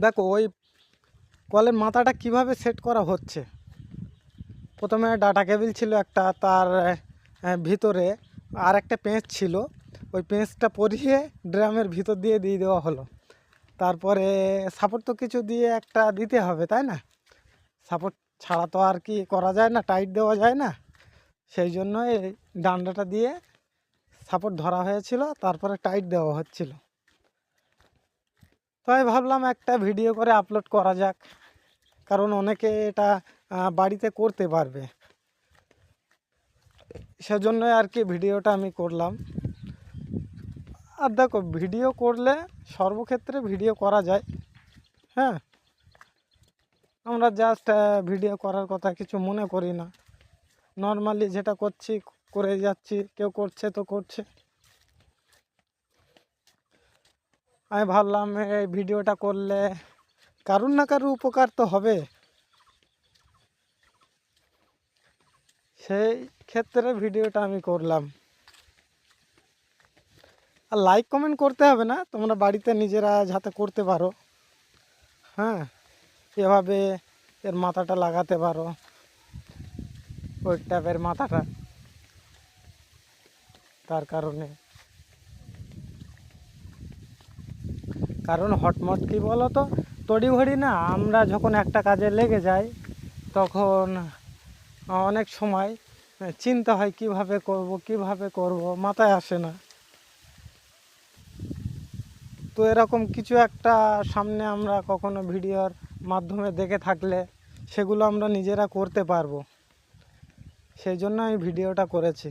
দেখো ওই কলের মাথাটা কিভাবে সেট করা হচ্ছে। প্রথমে ডাটা কেবিল ছিল একটা, তার ভিতরে আর একটা পেঁচ ছিল, ওই পেঁচটা পরিয়ে ড্রামের ভিতর দিয়ে দেওয়া হলো। তারপরে সাপোর্ট তো কিছু দিয়ে একটা দিতে হবে, তাই না? সাপোর্ট ছাড়া তো আর কি করা যায় না, টাইট দেওয়া যায় না। সেই জন্য এই ডান্ডাটা দিয়ে সাপোর্ট ধরা হয়েছিল, তারপরে টাইট দেওয়া হচ্ছিল। তো আমি ভাবলাম একটা ভিডিও করে আপলোড করা যাক, কারণ অনেকে এটা বাড়িতে করতে পারবে। সেজন্য আর কি ভিডিওটা আমি করলাম। আর দেখো, ভিডিও করলে সর্বক্ষেত্রে ভিডিও করা যায়। হ্যাঁ, আমরা জাস্ট ভিডিও করার কথা কিছু মনে করি না, নর্মালি যেটা করছি করে যাচ্ছি, কেউ করছে তো করছে। আমি ভাবলাম এই ভিডিওটা করলে কারুর না কারুর উপকার তো হবে, সেই ক্ষেত্রে ভিডিওটা আমি করলাম। আর লাইক কমেন্ট করতে হবে না, তোমরা বাড়িতে নিজেরা যাতে করতে পারো। হ্যাঁ, এভাবে এর মাথাটা লাগাতে পারো, ওই ট্যাপের মাথাটা। তার কারণ হটমট কী বলো তো, তড়িঘড়ি না, আমরা যখন একটা কাজে লেগে যাই তখন অনেক সময় চিন্তা হয় কিভাবে করব, মাথায় আসে না। তো এরকম কিছু একটা সামনে আমরা কখনো ভিডিওর মাধ্যমে দেখে থাকলে সেগুলো আমরা নিজেরা করতে পারবো, সেই জন্য আমি ভিডিওটা করেছি।